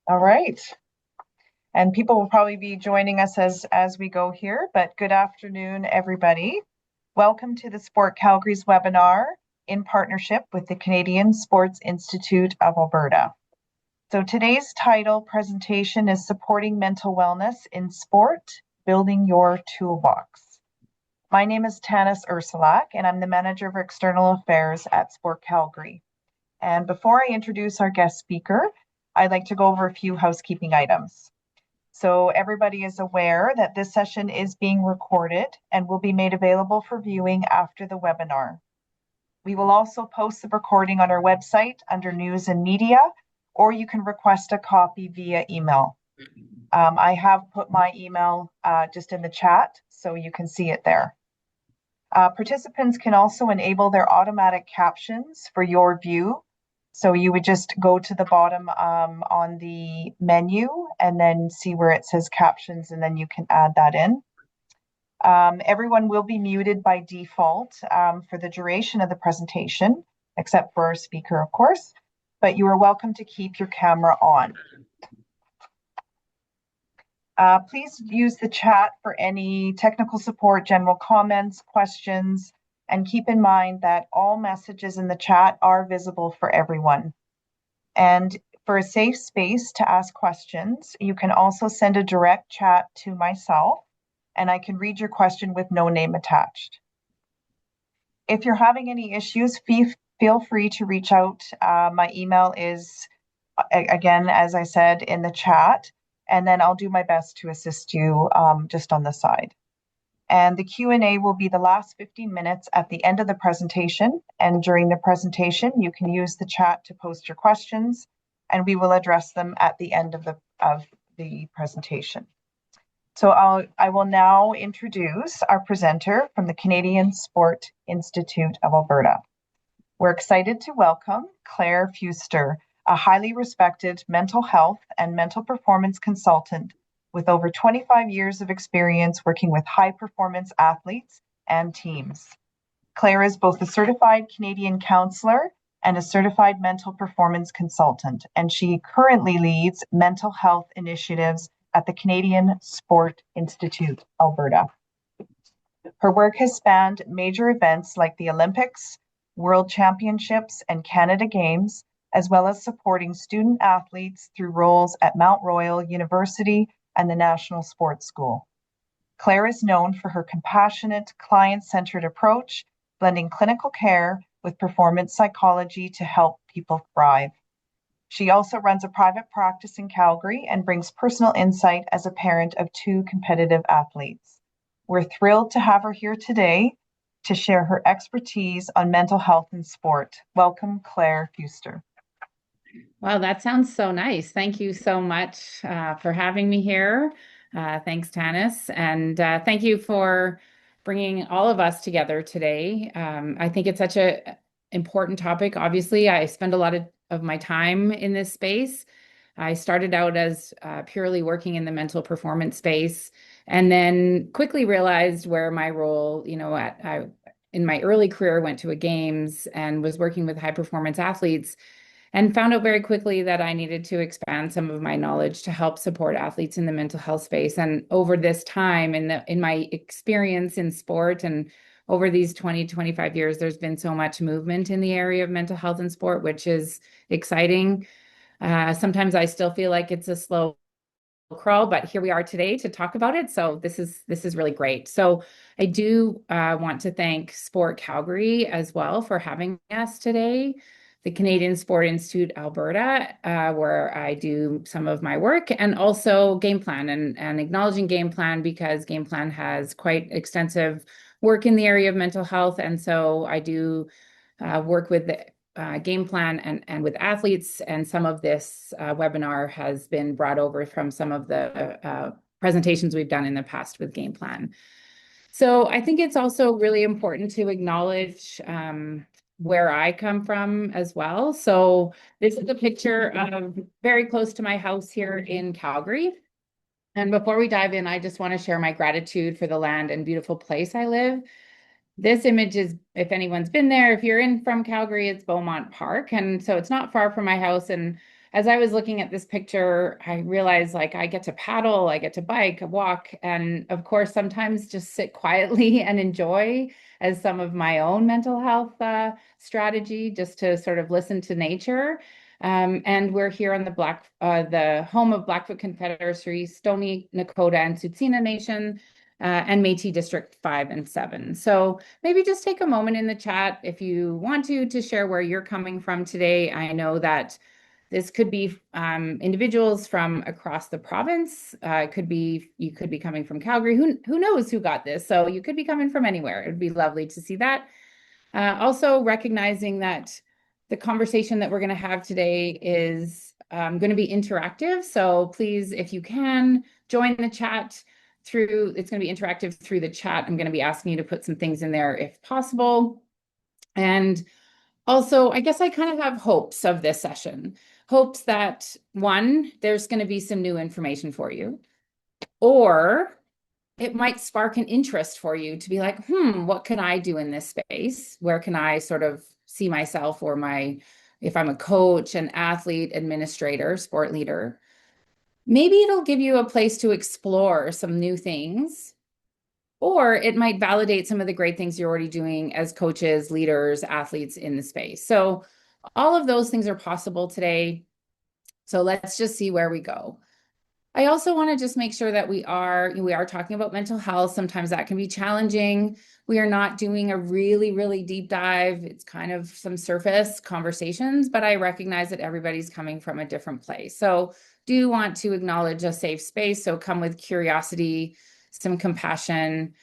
All right. And people will probably be joining us as we go here, but good afternoon, everybody. Welcome to the Sport Calgary's webinar in partnership with the Canadian Sports Institute of Alberta. So today's title presentation is Supporting Mental Wellness in Sport, Building Your Toolbox. My name is Tanis Ursulak, and I'm the Manager of External Affairs at Sport Calgary. And before I introduce our guest speaker, I'd like to go over a few housekeeping items. So everybody is aware that this session is being recorded and will be made available for viewing after the webinar. We will also post the recording on our website under News and Media, or you can request a copy via email. I have put my email just in the chat, so you can see it there. Participants can also enable their automatic captions for your view. So you would just go to the bottom on the menu and then see where it says captions, and then you can add that in. Everyone will be muted by default for the duration of the presentation, except for our speaker, of course, but you are welcome to keep your camera on. Please use the chat for any technical support, general comments, questions, and keep in mind that all messages in the chat are visible for everyone. And for a safe space to ask questions, you can also send a direct chat to myself, and I can read your question with no name attached. If you're having any issues, feel free to reach out. My email is, again, as I said, in the chat, and then I'll do my best to assist you just on the side. And the Q&A will be the last 15 minutes at the end of the presentation. And during the presentation, you can use the chat to post your questions, and we will address them at the end of the presentation. So I will now introduce our presenter from the Canadian Sport Institute of Alberta. We're excited to welcome Claire Fuster, a highly respected mental health and mental performance consultant with over 25 years of experience working with high-performance athletes and teams. Claire is both a certified Canadian counselor and a certified mental performance consultant, and she currently leads mental health initiatives at the Canadian Sport Institute, Alberta. Her work has spanned major events like the Olympics, World Championships, and Canada Games, as well as supporting student athletes through roles at Mount Royal University and the National Sports School. Claire is known for her compassionate, client-centered approach, blending clinical care with performance psychology to help people thrive. She also runs a private practice in Calgary and brings personal insight as a parent of two competitive athletes. We're thrilled to have her here today to share her expertise on mental health in sport. Welcome, Claire Fuster. Wow, that sounds so nice. Thank you so much for having me here. Thanks, Tanis. And thank you for bringing all of us together today. I think it's such an important topic. Obviously, I spend a lot of my time in this space. I started out as purely working in the mental performance space, and then quickly realized where my role, in my early career, went to a games and was working with high performance athletes, and found out very quickly that I needed to expand some of my knowledge to help support athletes in the mental health space. And over this time, in my experience in sport and over these 25 years, there's been so much movement in the area of mental health and sport, which is exciting. Sometimes I still feel like it's a slow crawl, but here we are today to talk about it. So this is really great. So I do want to thank Sport Calgary as well for having us today, the Canadian Sport Institute Alberta, where I do some of my work, and also Game Plan and acknowledging Game Plan, because Game Plan has quite extensive work in the area of mental health. And so I do work with the Game Plan and with athletes, and some of this webinar has been brought over from some of the presentations we've done in the past with Game Plan. So I think it's also really important to acknowledge where I come from as well. So this is a picture of very close to my house here in Calgary. And before we dive in, I just want to share my gratitude for the land and beautiful place I live. This image is, if anyone's been there, if you're in from Calgary, it's Beaumont Park. And so it's not far from my house. And as I was looking at this picture, I realized like I get to paddle, I get to bike, walk, and of course, sometimes just sit quietly and enjoy as some of my own mental health strategy, just to sort of listen to nature. And we're here on the home of Blackfoot Confederacy, Stoney Nakoda, and Tsuut'ina Nation, and Métis District 5 and 7. So maybe just take a moment in the chat if you want to share where you're coming from today. I know that this could be individuals from across the province. You could be coming from Calgary. Who knows who got this? So you could be coming from anywhere. It would be lovely to see that. Also recognizing that the conversation that we're going to have today is going to be interactive. So please, if you can, join the chat it's going to be interactive through the chat. I'm going to be asking you to put some things in there if possible. And also, I guess I kind of have hopes of this session. Hopes that, one, there's going to be some new information for you, or it might spark an interest for you to be like, what can I do in this space? Where can I sort of see myself, or if I'm a coach, an athlete, administrator, sport leader, maybe it'll give you a place to explore some new things, or it might validate some of the great things you're already doing as coaches, leaders, athletes in the space. So all of those things are possible today. So let's just see where we go. I also want to just make sure that we are talking about mental health. Sometimes that can be challenging. We are not doing a really, really deep dive. It's kind of some surface conversations, but I recognize that everybody's coming from a different place. So do want to acknowledge a safe space. So come with curiosity, some compassion,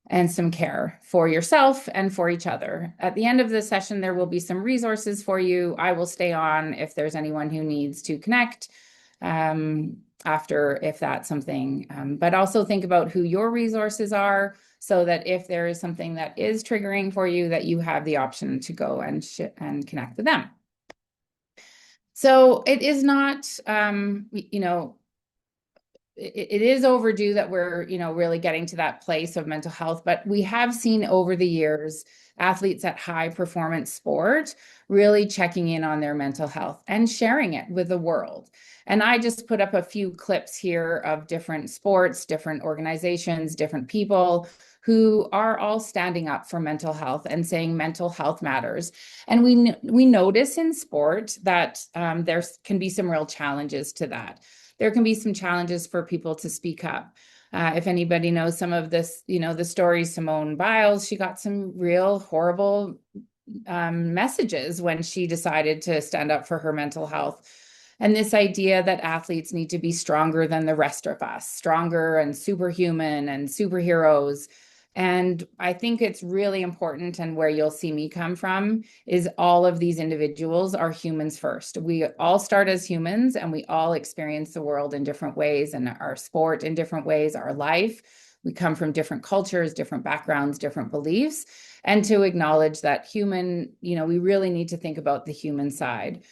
and some care for yourself and for each other. At the end of the session, there will be some resources for you. I will stay on if there's anyone who needs to connect after, if that's something. But also think about who your resources are, so that if there is something that is triggering for you, that you have the option to go and connect with them. So it is not, it is overdue that we're, really getting to that place of mental health, but we have seen over the years athletes at high performance sport really checking in on their mental health and sharing it with the world. And I just put up a few clips here of different sports, different organizations, different people who are all standing up for mental health and saying mental health matters. And we notice in sport that there can be some real challenges to that. There can be some challenges for people to speak up. If anybody knows some of this, the story, Simone Biles, she got some real horrible messages when she decided to stand up for her mental health. And this idea that athletes need to be stronger than the rest of us, stronger and superhuman and superheroes. And I think it's really important, and where you'll see me come from, is all of these individuals are humans first. We all start as humans, and we all experience the world in different ways, and our sport in different ways, our life. We come from different cultures, different backgrounds, different beliefs. And to acknowledge that we really need to think about the human side.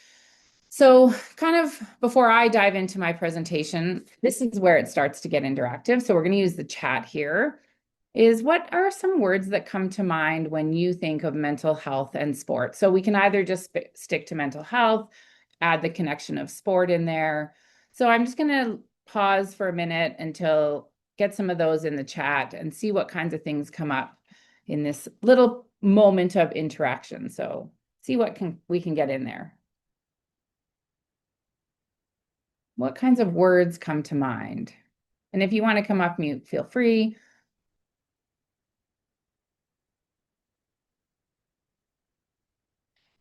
So kind of before I dive into my presentation, this is where it starts to get interactive. So we're going to use the chat here. What are some words that come to mind when you think of mental health and sport? So we can either just stick to mental health, add the connection of sport in there. So I'm just going to pause for a minute until get some of those in the chat and see what kinds of things come up in this little moment of interaction. So see what we can get in there. What kinds of words come to mind? And if you want to come off mute, feel free.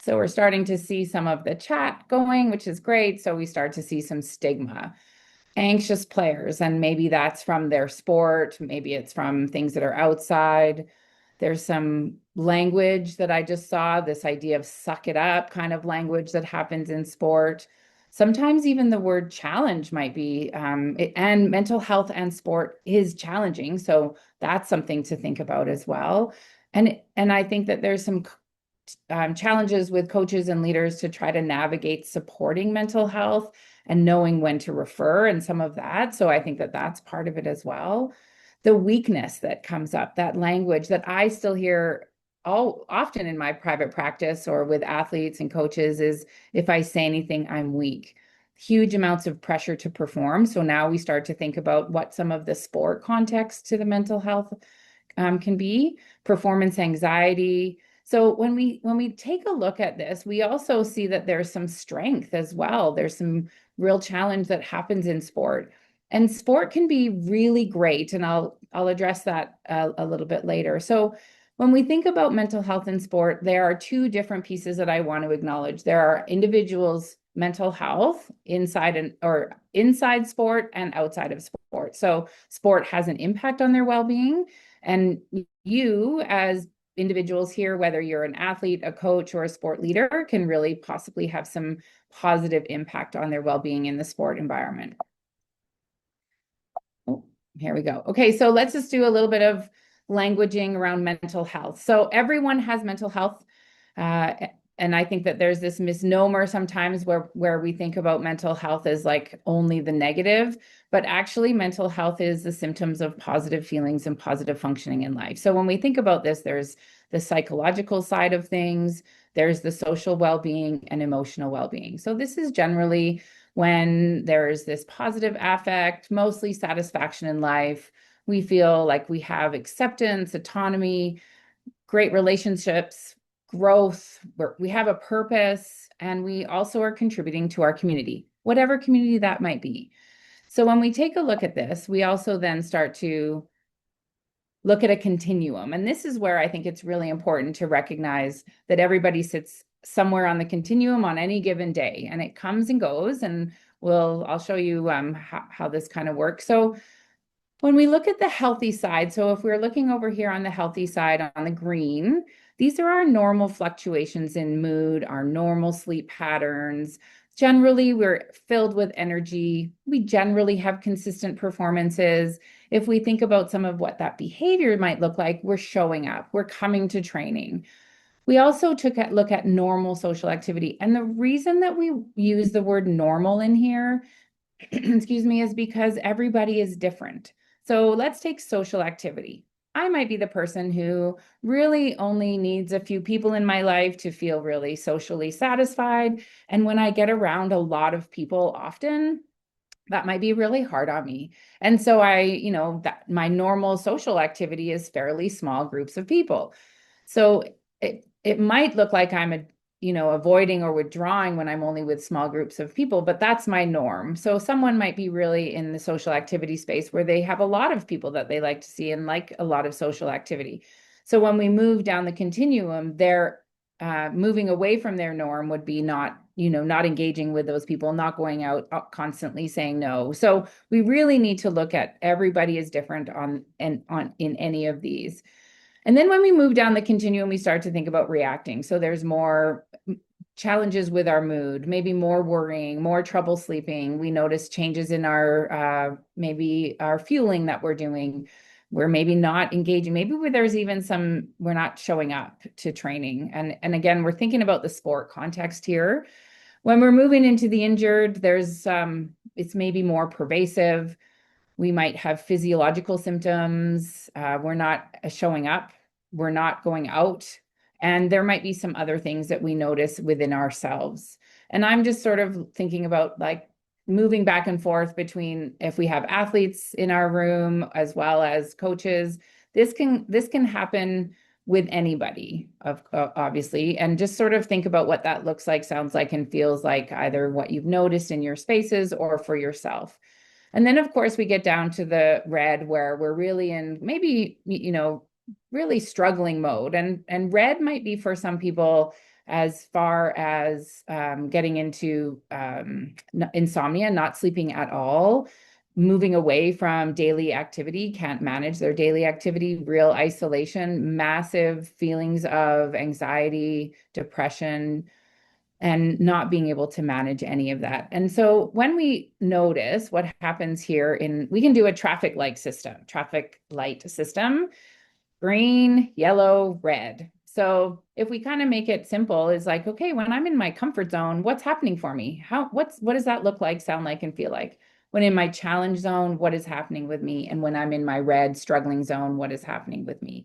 So we're starting to see some of the chat going, which is great. So we start to see some stigma. Anxious players, and maybe that's from their sport, maybe it's from things that are outside. There's some language that I just saw, this idea of suck it up kind of language that happens in sport. Sometimes even the word challenge might be, and mental health and sport is challenging. So that's something to think about as well. And I think that there's some challenges with coaches and leaders to try to navigate supporting mental health and knowing when to refer and some of that. So I think that that's part of it as well. The weakness that comes up, that language that I still hear often in my private practice or with athletes and coaches, is if I say anything, I'm weak. huge amounts of pressure to perform. So now we start to think about what some of the sport context to the mental health can be, performance anxiety. So when we take a look at this, we also see that there's some strength as well. There's some real challenge that happens in sport. And sport can be really great, and I'll address that a little bit later. So when we think about mental health in sport, there are two different pieces that I want to acknowledge. There are individuals' mental health inside sport and outside of sport. So sport has an impact on their well-being, and you as individuals here, whether you're an athlete, a coach, or a sport leader, can really possibly have some positive impact on their well-being in the sport environment. Oh, here we go. Okay, so let's just do a little bit of languaging around mental health. So everyone has mental health. And I think that there's this misnomer sometimes where we think about mental health as like only the negative, but actually mental health is the symptoms of positive feelings and positive functioning in life. So when we think about this, there's the psychological side of things, there's the social well-being and emotional well-being. So this is generally when there's this positive affect, mostly satisfaction in life. We feel like we have acceptance, autonomy, great relationships, growth, we have a purpose, and we also are contributing to our community, whatever community that might be. So when we take a look at this, we also then start to look at a continuum. And this is where I think it's really important to recognize that everybody sits somewhere on the continuum on any given day, and it comes and goes. And I'll show you how this kind of works. So when we look at the healthy side, so if we're looking over here on the healthy side on the green, these are our normal fluctuations in mood, our normal sleep patterns. Generally, we're filled with energy. We generally have consistent performances. If we think about some of what that behavior might look like, we're showing up, we're coming to training. We also took a look at normal social activity. And the reason that we use the word normal in here, excuse me, is because everybody is different. So let's take social activity. I might be the person who really only needs a few people in my life to feel really socially satisfied. And when I get around a lot of people often, that might be really hard on me. And so that my normal social activity is fairly small groups of people. So it might look like I'm avoiding or withdrawing when I'm only with small groups of people, but that's my norm. So someone might be really in the social activity space where they have a lot of people that they like to see and like a lot of social activity. So when we move down the continuum, they're moving away from their norm would be not engaging with those people, not going out constantly saying no. So we really need to look at everybody is different in any of these. And then when we move down the continuum, we start to think about reacting. So there's more challenges with our mood, maybe more worrying, more trouble sleeping. We notice changes in maybe our fueling that we're doing. We're maybe not engaging. Maybe there's even we're not showing up to training. And again, we're thinking about the sport context here. When we're moving into the injured, it's maybe more pervasive. We might have physiological symptoms. We're not showing up. We're not going out. And there might be some other things that we notice within ourselves. And I'm just sort of thinking about like moving back and forth between if we have athletes in our room as well as coaches. This can happen with anybody, obviously, and just sort of think about what that looks like, sounds like, and feels like, either what you've noticed in your spaces or for yourself. And then, of course, we get down to the red where we're really in maybe, really struggling mode. And red might be for some people as far as getting into insomnia, not sleeping at all, moving away from daily activity, can't manage their daily activity, real isolation, massive feelings of anxiety, depression, and not being able to manage any of that. And so when we notice what happens here we can do a traffic light system, green, yellow, red. So if we kind of make it simple, is like, okay, when I'm in my comfort zone, what's happening for me? What does that look like, sound like, and feel like? When in my challenge zone, what is happening with me? And when I'm in my red struggling zone, what is happening with me?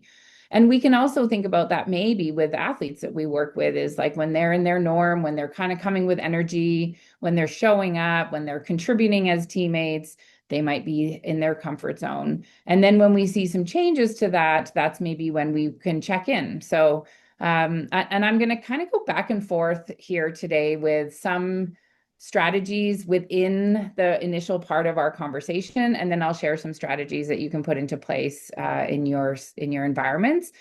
And we can also think about that maybe with athletes that we work with is like when they're in their norm, when they're kind of coming with energy, when they're showing up, when they're contributing as teammates, they might be in their comfort zone. And then when we see some changes to that, that's maybe when we can check in. So, and I'm going to kind of go back and forth here today with some strategies within the initial part of our conversation, and then I'll share some strategies that you can put into place in your environments.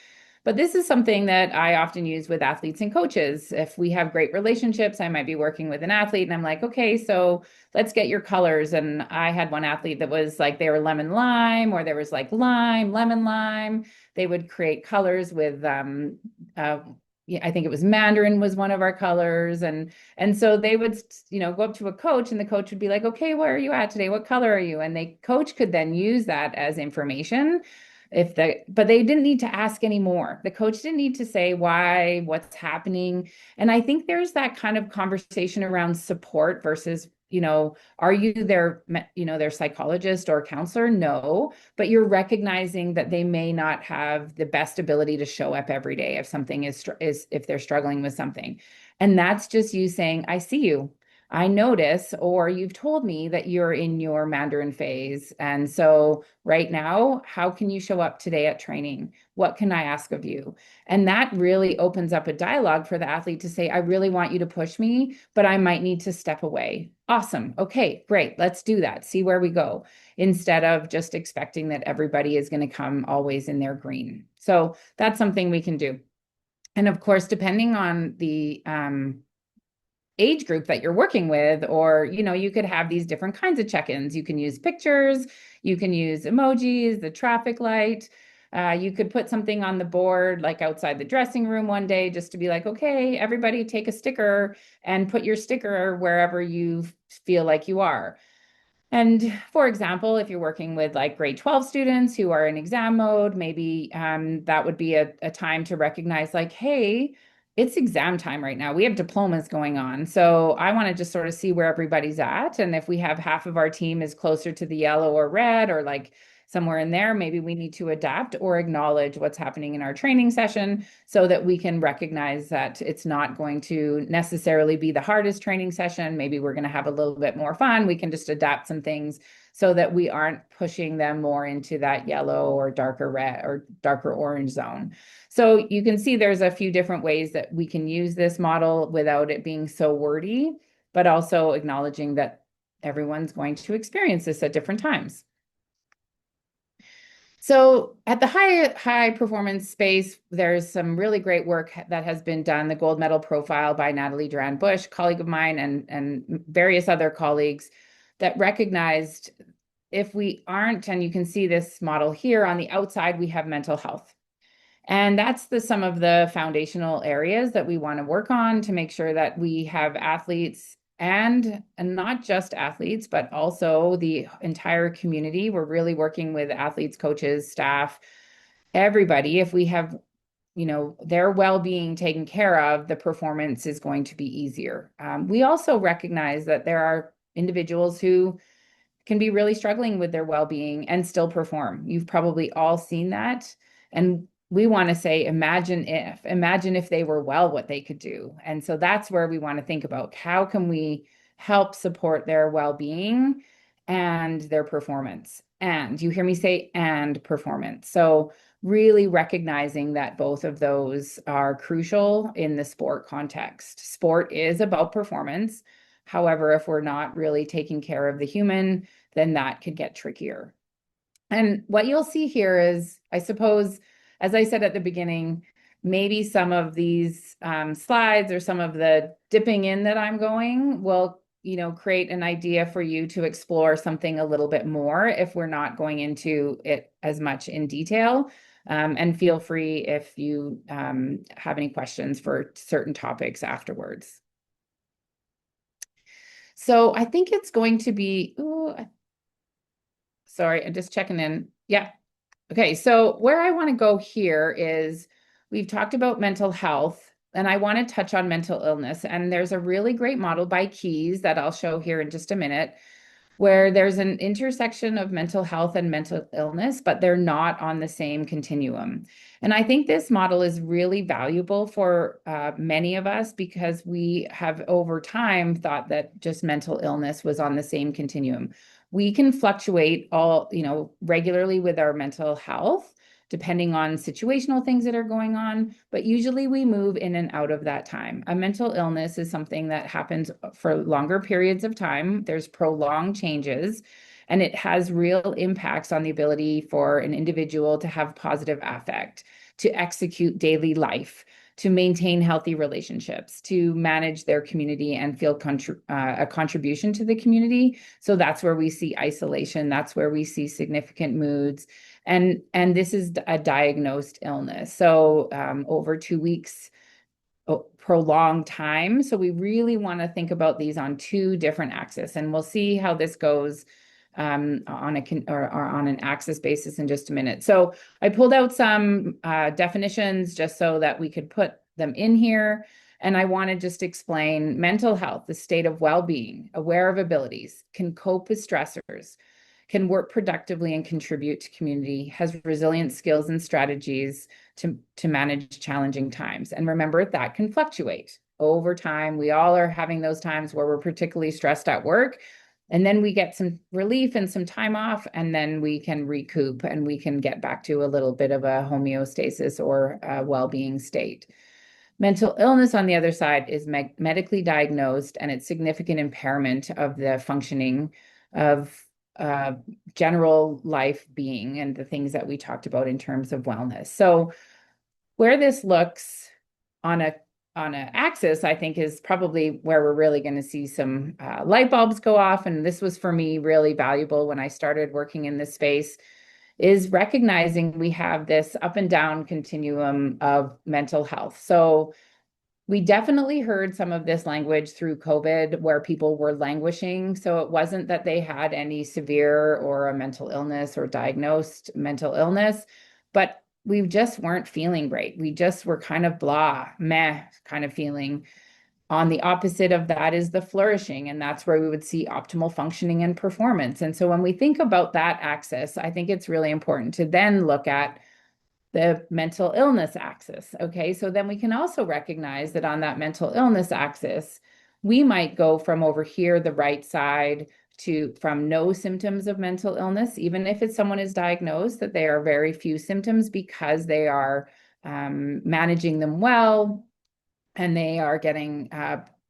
But this is something that I often use with athletes and coaches. If we have great relationships, I might be working with an athlete and I'm like, okay, so let's get your colors. And I had one athlete that was like they were lemon lime, or there was like lime, lemon lime. They would create colors with uh, yeah, I think it was Mandarin was one of our colors. And so they would, go up to a coach and the coach would be like, okay, where are you at today? What color are you? And the coach could then use that as information but they didn't need to ask anymore. The coach didn't need to say why, what's happening. And I think there's that kind of conversation around support versus, are you their psychologist or counselor? No, but you're recognizing that they may not have the best ability to show up every day if something is if they're struggling with something. And that's just you saying, I see you. I notice, or you've told me that you're in your Mandarin phase. And so right now, how can you show up today at training? What can I ask of you? And that really opens up a dialogue for the athlete to say, I really want you to push me, but I might need to step away. Awesome. Okay, great. Let's do that. See where we go, instead of just expecting that everybody is going to come always in their green. So that's something we can do. And of course, depending on the age group that you're working with, or you could have these different kinds of check-ins. You can use pictures, you can use emojis, the traffic light. You could put something on the board like outside the dressing room one day just to be like, okay, everybody take a sticker and put your sticker wherever you feel like you are. And for example, if you're working with like grade 12 students who are in exam mode, maybe that would be a time to recognize like, hey, it's exam time right now. We have diplomas going on. So I want to just sort of see where everybody's at. And if we have half of our team is closer to the yellow or red or like somewhere in there, maybe we need to adapt or acknowledge what's happening in our training session so that we can recognize that it's not going to necessarily be the hardest training session. Maybe we're going to have a little bit more fun. We can just adapt some things so that we aren't pushing them more into that yellow or darker red or darker orange zone. So you can see there's a few different ways that we can use this model without it being so wordy, but also acknowledging that everyone's going to experience this at different times. So at the high performance space, there's some really great work that has been done. The gold medal profile by Natalie Duran Bush, colleague of mine, and various other colleagues that recognized if we aren't, and you can see this model here on the outside, we have mental health. And that's some of the foundational areas that we want to work on to make sure that we have athletes and not just athletes, but also the entire community. We're really working with athletes, coaches, staff, everybody. If we have, their well-being taken care of, the performance is going to be easier. We also recognize that there are individuals who can be really struggling with their well-being and still perform. You've probably all seen that. And we want to say, imagine if they were well, what they could do. And so that's where we want to think about how can we help support their well-being and their performance. And you hear me say, and performance. So really recognizing that both of those are crucial in the sport context. Sport is about performance. However, if we're not really taking care of the human, then that could get trickier. And what you'll see here is, I suppose, as I said at the beginning, maybe some of these slides or some of the dipping in that I'm going will, create an idea for you to explore something a little bit more if we're not going into it as much in detail. And feel free if you have any questions for certain topics afterwards. So I think it's going to be, sorry, I'm just checking in. Yeah. Okay. So where I want to go here is we've talked about mental health, and I want to touch on mental illness. And there's a really great model by Keys that I'll show here in just a minute, where there's an intersection of mental health and mental illness, but they're not on the same continuum. And I think this model is really valuable for many of us because we have over time thought that just mental illness was on the same continuum. We can fluctuate regularly with our mental health depending on situational things that are going on, but usually we move in and out of that time. A mental illness is something that happens for longer periods of time. There's prolonged changes, and it has real impacts on the ability for an individual to have positive affect, to execute daily life, to maintain healthy relationships, to manage their community and feel a contribution to the community. So that's where we see isolation. That's where we see significant moods. And this is a diagnosed illness. So over 2 weeks, prolonged time. So we really want to think about these on two different axes, and we'll see how this goes on an axis basis in just a minute. So I pulled out some definitions just so that we could put them in here. And I want to just explain mental health, the state of well-being, aware of abilities, can cope with stressors, can work productively and contribute to community, has resilient skills and strategies to manage challenging times. And remember, that can fluctuate over time. We all are having those times where we're particularly stressed at work, and then we get some relief and some time off, and then we can recoup and we can get back to a little bit of a homeostasis or a well-being state. Mental illness, on the other side, is medically diagnosed, and it's significant impairment of the functioning of general life being and the things that we talked about in terms of wellness. So where this looks on a axis, I think, is probably where we're really going to see some light bulbs go off. And this was for me really valuable when I started working in this space, is recognizing we have this up and down continuum of mental health. So we definitely heard some of this language through COVID where people were languishing. So it wasn't that they had any severe or a mental illness or diagnosed mental illness, but we just weren't feeling great. We just were kind of blah, meh kind of feeling. On the opposite of that is the flourishing, and that's where we would see optimal functioning and performance. And so when we think about that axis, I think it's really important to then look at the mental illness axis. Okay, so then we can also recognize that on that mental illness axis, we might go from over here, the right side, to from no symptoms of mental illness, even if it's someone is diagnosed, that they are very few symptoms because they are managing them well, and they are getting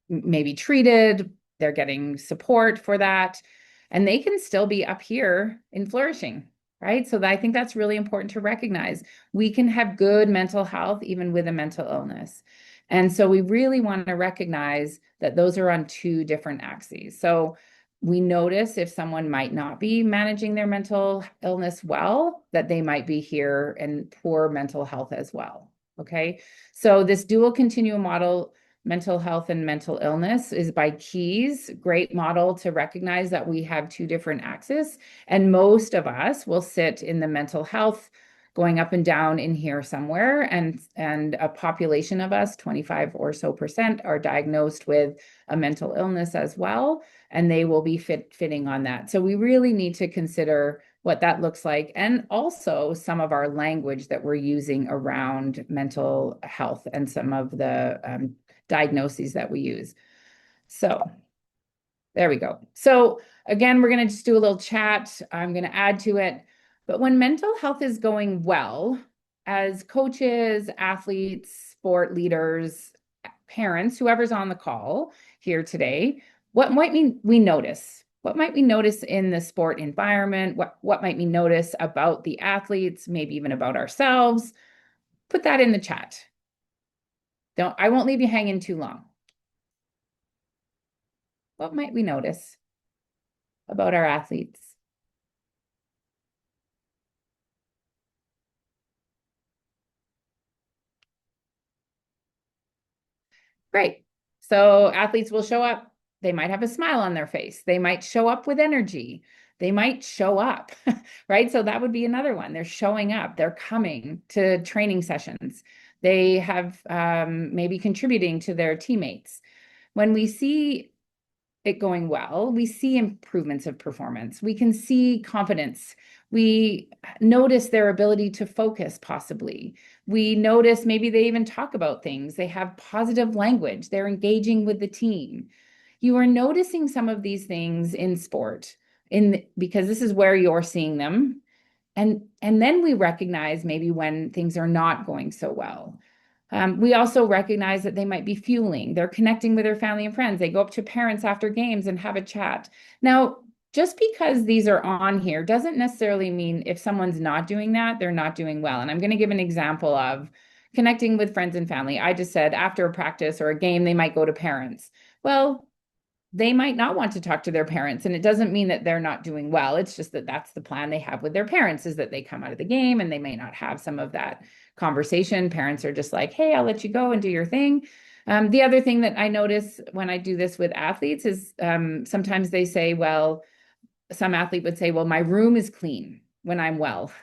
maybe treated, they're getting support for that, and they can still be up here in flourishing, right? So I think that's really important to recognize. We can have good mental health even with a mental illness. And so we really want to recognize that those are on two different axes. So we notice if someone might not be managing their mental illness well, that they might be here in poor mental health as well. Okay, so this dual continuum model, mental health and mental illness, is by Keys. Great model to recognize that we have two different axes, and most of us will sit in the mental health, going up and down in here somewhere, and a population of us, 25 or so percent, are diagnosed with a mental illness as well, and they will be fitting on that. So we really need to consider what that looks like, and also some of our language that we're using around mental health and some of the diagnoses that we use. So there we go. So again, we're going to just do a little chat. I'm going to add to it. But when mental health is going well, as coaches, athletes, sport leaders, parents, whoever's on the call here today, what might we notice? What might we notice in the sport environment? What might we notice about the athletes, maybe even about ourselves? Put that in the chat. I won't leave you hanging too long. What might we notice about our athletes? Great. So athletes will show up. They might have a smile on their face. They might show up with energy. They might show up, right? So that would be another one. They're showing up. They're coming to training sessions. They have maybe contributing to their teammates. When we see it going well, we see improvements of performance. We can see confidence. We notice their ability to focus, possibly. We notice maybe they even talk about things. They have positive language. They're engaging with the team. You are noticing some of these things in sport because this is where you're seeing them. And then we recognize maybe when things are not going so well. We also recognize that they might be fueling. They're connecting with their family and friends. They go up to parents after games and have a chat. Now, just because these are on here doesn't necessarily mean if someone's not doing that, they're not doing well. And I'm going to give an example of connecting with friends and family. I just said after a practice or a game, they might go to parents. Well, they might not want to talk to their parents, and it doesn't mean that they're not doing well. It's just that that's the plan they have with their parents, is that they come out of the game and they may not have some of that conversation. Parents are just like, hey, I'll let you go and do your thing. The other thing that I notice when I do this with athletes is sometimes they say, well, some athlete would say, well, my room is clean when I'm well.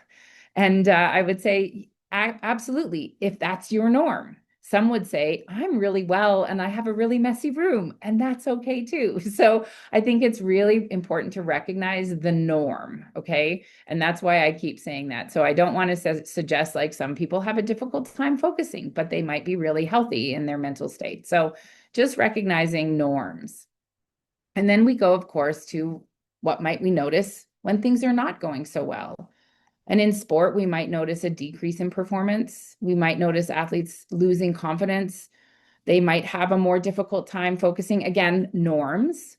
And I would say, absolutely, if that's your norm. Some would say, I'm really well and I have a really messy room, and that's okay too. So I think it's really important to recognize the norm, okay? And that's why I keep saying that. So I don't want to suggest like some people have a difficult time focusing, but they might be really healthy in their mental state. So just recognizing norms. And then we go, of course, to what might we notice when things are not going so well. And in sport, we might notice a decrease in performance. We might notice athletes losing confidence. They might have a more difficult time focusing. Again, norms,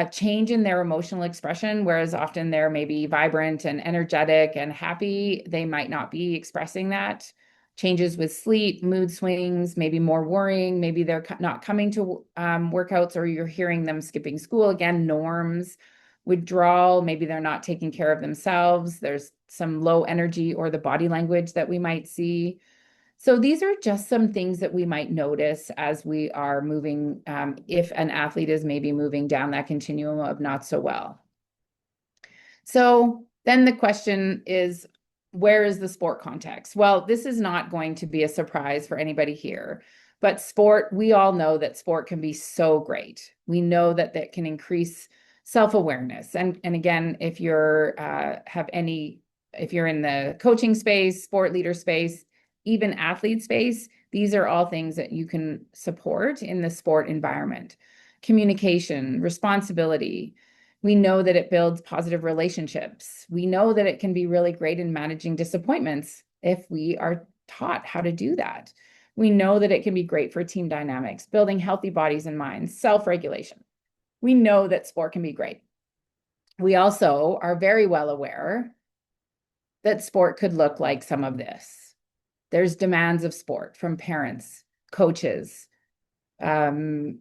change in their emotional expression, whereas often they're maybe vibrant and energetic and happy. They might not be expressing that. Changes with sleep, mood swings, maybe more worrying. Maybe they're not coming to workouts, or you're hearing them skipping school. Again, norms. Withdrawal, maybe they're not taking care of themselves. There's some low energy or the body language that we might see. So these are just some things that we might notice as we are moving, if an athlete is maybe moving down that continuum of not so well. So then the question is, where is the sport context? Well, this is not going to be a surprise for anybody here, but sport, we all know that sport can be so great. We know that that can increase self-awareness. And again, if you're if you're in the coaching space, sport leader space, even athlete space, these are all things that you can support in the sport environment. Communication, responsibility. We know that it builds positive relationships. We know that it can be really great in managing disappointments if we are taught how to do that. We know that it can be great for team dynamics, building healthy bodies and minds, self-regulation. We know that sport can be great. We also are very well aware that sport could look like some of this. There's demands of sport from parents, coaches, themselves,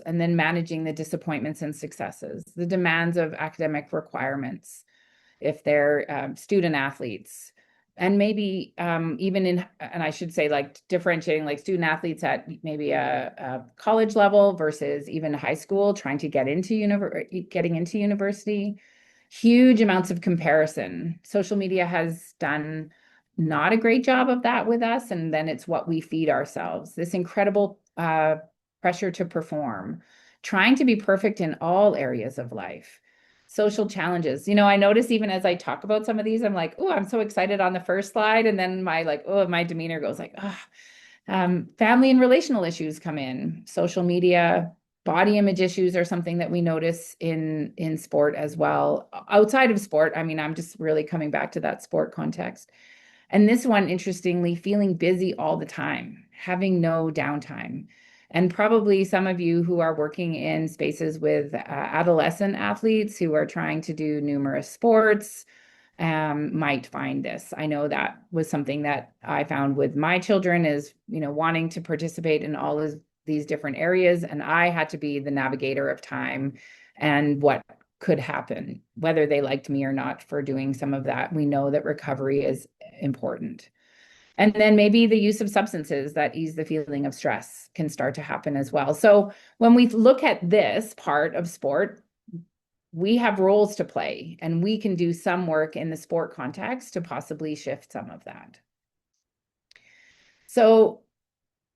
and then managing the disappointments and successes, the demands of academic requirements, if they're student athletes, and maybe even in, and I should say like differentiating like student athletes at maybe a college level versus even high school, trying to getting into university. Huge amounts of comparison. Social media has done not a great job of that with us, and then it's what we feed ourselves. This incredible pressure to perform, trying to be perfect in all areas of life. Social challenges. You know, I notice even as I talk about some of these, I'm like, oh, I'm so excited on the first slide. And then my demeanor goes like, family and relational issues come in. Social media, body image issues are something that we notice in sport as well. Outside of sport, I mean, I'm just really coming back to that sport context. And this one, interestingly, feeling busy all the time, having no downtime. And probably some of you who are working in spaces with adolescent athletes who are trying to do numerous sports might find this. I know that was something that I found with my children is, you know, wanting to participate in all of these different areas. And I had to be the navigator of time and what could happen, whether they liked me or not for doing some of that. We know that recovery is important. And then maybe the use of substances that ease the feeling of stress can start to happen as well. So when we look at this part of sport, we have roles to play, and we can do some work in the sport context to possibly shift some of that. So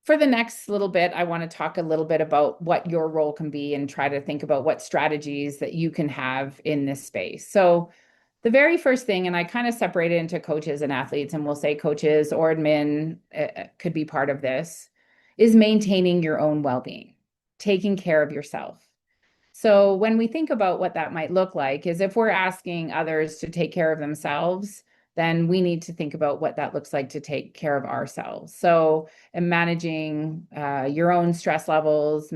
For the next little bit, I want to talk a little bit about what your role can be and try to think about what strategies that you can have in this space. So, the very first thing, and I kind of separate it into coaches and athletes, and we'll say coaches or admin could be part of this, is maintaining your own well being, taking care of yourself. So when we think about what that might look like is if we're asking others to take care of themselves, then we need to think about what that looks like to take care of ourselves. So in managing your own stress levels,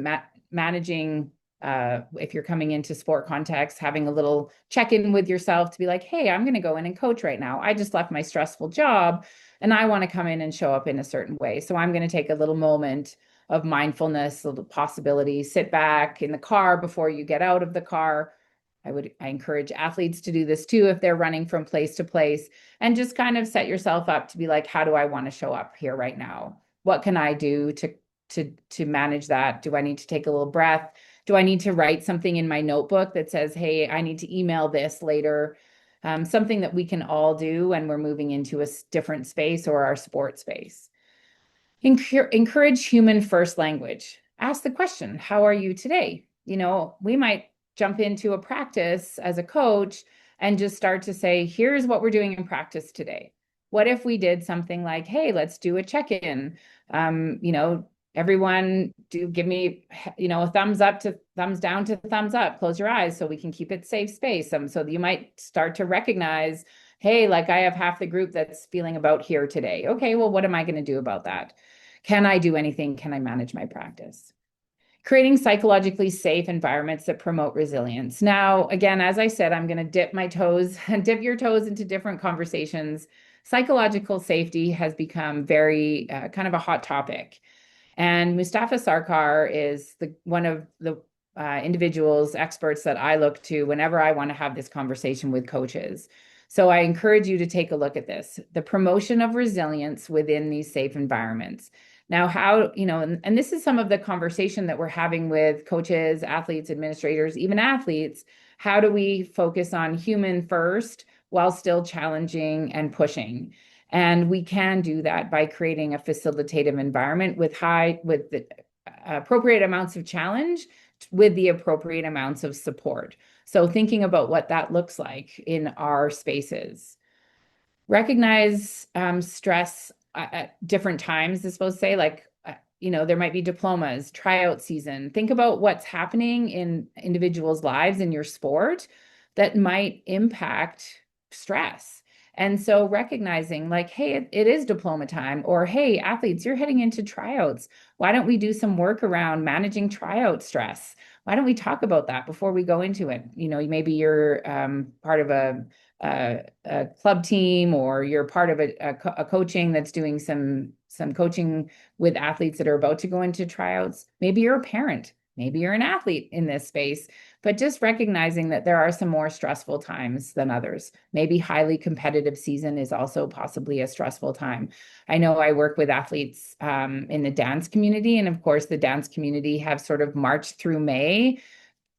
managing if you're coming into sport context, having a little check-in with yourself to be like, hey, I'm going to go in and coach right now. I just left my stressful job and I want to come in and show up in a certain way. So I'm going to take a little moment of mindfulness, a little possibility, sit back in the car before you get out of the car. I encourage athletes to do this too if they're running from place to place, and just kind of set yourself up to be like, how do I want to show up here right now? What can I do to manage that? Do I need to take a little breath? Do I need to write something in my notebook that says, hey, I need to email this later? Something that we can all do when we're moving into a different space or our sport space. Encourage human first language. Ask the question, how are you today? We might jump into a practice as a coach and just start to say, here's what we're doing in practice today. What if we did something like, hey, let's do a check-in. Everyone give me, a thumbs up to thumbs down to thumbs up. Close your eyes so we can keep it safe space. So you might start to recognize, hey, like I have half the group that's feeling about here today. Okay, well, what am I going to do about that? Can I do anything? Can I manage my practice? Creating psychologically safe environments that promote resilience. Now, again, as I said, I'm going to dip my toes and dip your toes into different conversations. Psychological safety has become very kind of a hot topic. And Mustafa Sarkar is one of the individuals, experts that I look to whenever I want to have this conversation with coaches. So I encourage you to take a look at this, the promotion of resilience within these safe environments. Now, how, and this is some of the conversation that we're having with coaches, athletes, administrators, even athletes. How do we focus on human first while still challenging and pushing? And we can do that by creating a facilitative environment with the appropriate amounts of challenge with the appropriate amounts of support. So thinking about what that looks like in our spaces. Recognize stress at different times, I suppose say, like, there might be diplomas, tryout season. Think about what's happening in individuals' lives in your sport that might impact stress. And so recognizing like, hey, it is diploma time, or hey, athletes, you're heading into tryouts. Why don't we do some work around managing tryout stress? Why don't we talk about that before we go into it? Maybe you're part of a club team, or you're part of a coaching that's doing some coaching with athletes that are about to go into tryouts. Maybe you're a parent, maybe you're an athlete in this space, but just recognizing that there are some more stressful times than others. Maybe highly competitive season is also possibly a stressful time. I know I work with athletes in the dance community, and of course the dance community have sort of March through May,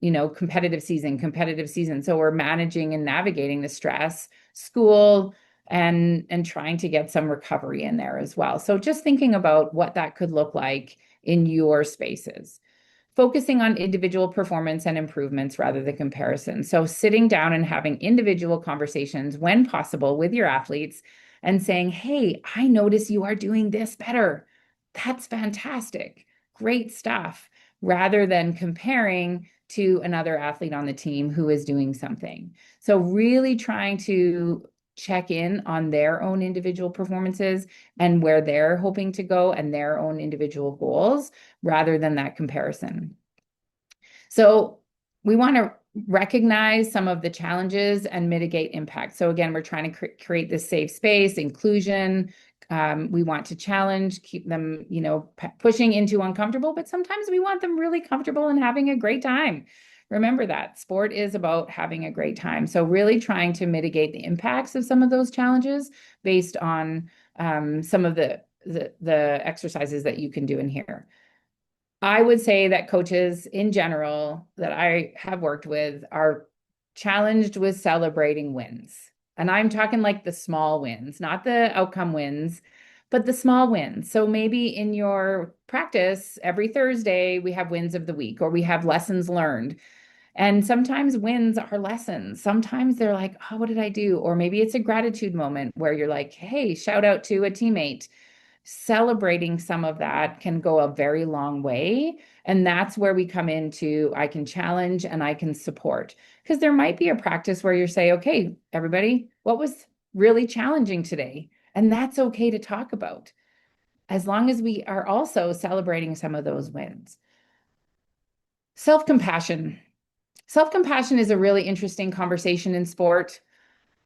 competitive season. So we're managing and navigating the stress, school, and trying to get some recovery in there as well. So just thinking about what that could look like in your spaces. Focusing on individual performance and improvements rather than comparison. So sitting down and having individual conversations when possible with your athletes and saying, hey, I notice you are doing this better. That's fantastic. Great stuff. Rather than comparing to another athlete on the team who is doing something. So really trying to check in on their own individual performances and where they're hoping to go and their own individual goals rather than that comparison. So we want to recognize some of the challenges and mitigate impact. So again, we're trying to create this safe space, inclusion. We want to challenge, keep them, pushing into uncomfortable, but sometimes we want them really comfortable and having a great time. Remember that sport is about having a great time. So really trying to mitigate the impacts of some of those challenges based on some of the exercises that you can do in here. I would say that coaches in general that I have worked with are challenged with celebrating wins. And I'm talking like the small wins, not the outcome wins, but the small wins. So maybe in your practice, every Thursday, we have wins of the week or we have lessons learned. And sometimes wins are lessons. Sometimes they're like, oh, what did I do? Or maybe it's a gratitude moment where you're like, hey, shout out to a teammate. Celebrating some of that can go a very long way. And that's where we come into I can challenge and I can support. Because there might be a practice where you say, okay, everybody, what was really challenging today? And that's okay to talk about, as long as we are also celebrating some of those wins. Self compassion. Self compassion is a really interesting conversation in sport.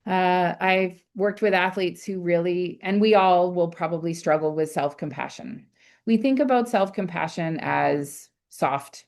I've worked with athletes who really, and we all will probably struggle with self compassion. We think about self compassion as soft.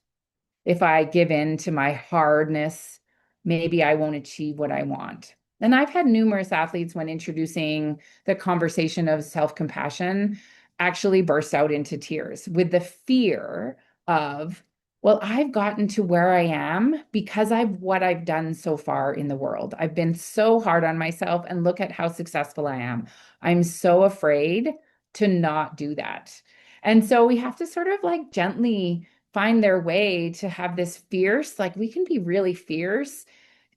If I give in to my hardness, maybe I won't achieve what I want. And I've had numerous athletes, when introducing the conversation of self compassion, actually burst out into tears with the fear of, well, I've gotten to where I am because I've what I've done so far in the world. I've been so hard on myself, and look at how successful I am. I'm so afraid to not do that. And so we have to sort of like gently find their way to have this fierce, like we can be really fierce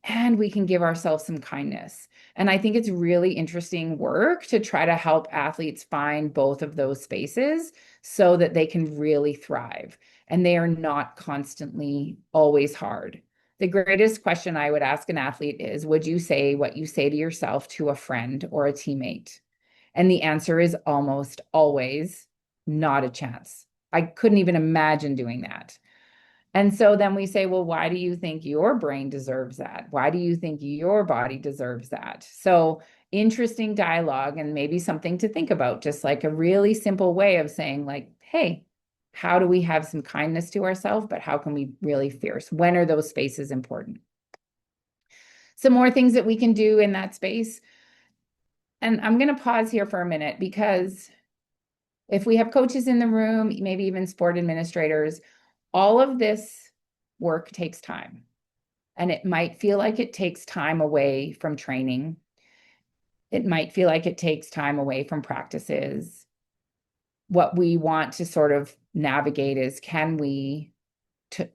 and we can give ourselves some kindness. And I think it's really interesting work to try to help athletes find both of those spaces so that they can really thrive and they are not constantly always hard. The greatest question I would ask an athlete is, would you say what you say to yourself to a friend or a teammate? And the answer is almost always not a chance. I couldn't even imagine doing that. And so then we say, well, why do you think your brain deserves that? Why do you think your body deserves that? So interesting dialogue and maybe something to think about, just like a really simple way of saying, like, hey, how do we have some kindness to ourselves, but how can we really fierce? When are those spaces important? Some more things that we can do in that space. And I'm going to pause here for a minute, because if we have coaches in the room, maybe even sport administrators, all of this work takes time. And it might feel like it takes time away from training. It might feel like it takes time away from practices. What we want to sort of navigate is, can we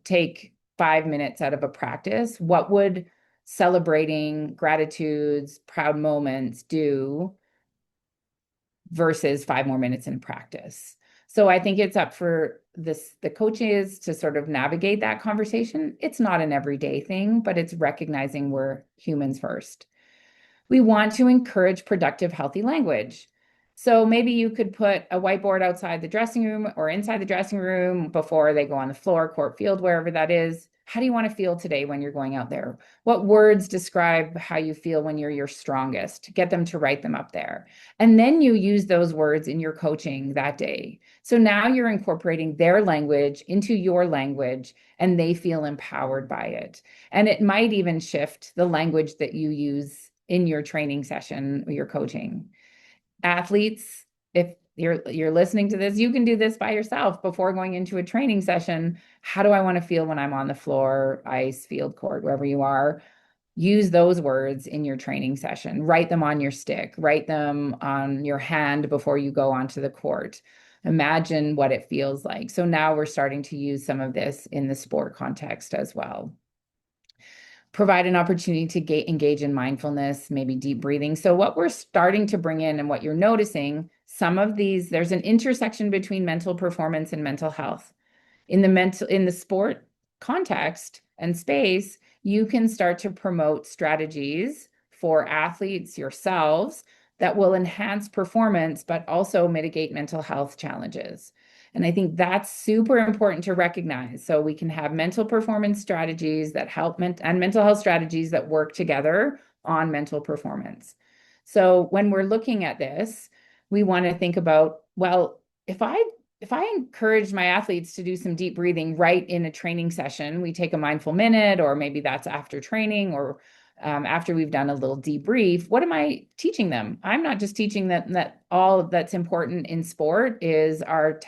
take 5 minutes out of a practice? What would celebrating gratitudes, proud moments do versus 5 more minutes in practice? So I think it's up for the coaches to sort of navigate that conversation. It's not an everyday thing, but it's recognizing we're humans first. We want to encourage productive, healthy language. So maybe you could put a whiteboard outside the dressing room or inside the dressing room before they go on the floor, court, field, wherever that is. How do you want to feel today when you're going out there? What words describe how you feel when you're your strongest? Get them to write them up there. And then you use those words in your coaching that day. So now you're incorporating their language into your language and they feel empowered by it. And it might even shift the language that you use in your training session or your coaching. Athletes, if you're listening to this, you can do this by yourself before going into a training session. How do I want to feel when I'm on the floor, ice, field, court, wherever you are? Use those words in your training session. Write them on your stick, write them on your hand before you go onto the court. Imagine what it feels like. So now we're starting to use some of this in the sport context as well. Provide an opportunity to engage in mindfulness, maybe deep breathing. So what we're starting to bring in and what you're noticing, some of these, there's an intersection between mental performance and mental health. In the sport context and space, you can start to promote strategies for athletes yourselves that will enhance performance, but also mitigate mental health challenges. And I think that's super important to recognize. So we can have mental performance strategies that help and mental health strategies that work together on mental performance. So when we're looking at this, we want to think about, well, if I encourage my athletes to do some deep breathing right in a training session, we take a mindful minute, or maybe that's after training, or after we've done a little debrief, what am I teaching them? I'm not just teaching them that all that's important in sport is our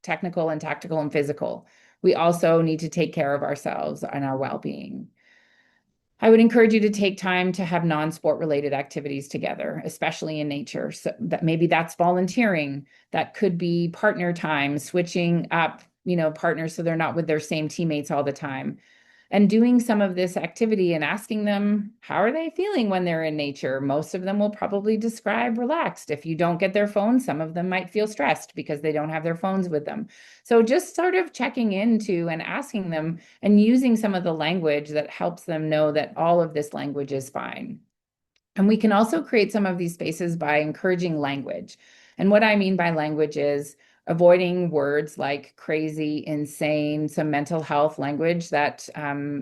technical and tactical and physical. We also need to take care of ourselves and our well-being. I would encourage you to take time to have non-sport related activities together, especially in nature. So that maybe that's volunteering. That could be partner time, switching up, partners so they're not with their same teammates all the time, and doing some of this activity and asking them, how are they feeling when they're in nature? Most of them will probably describe relaxed. If you don't get their phone, some of them might feel stressed because they don't have their phones with them. So just sort of checking into and asking them and using some of the language that helps them know that all of this language is fine. And we can also create some of these spaces by encouraging language. And what I mean by language is avoiding words like crazy, insane, some mental health language that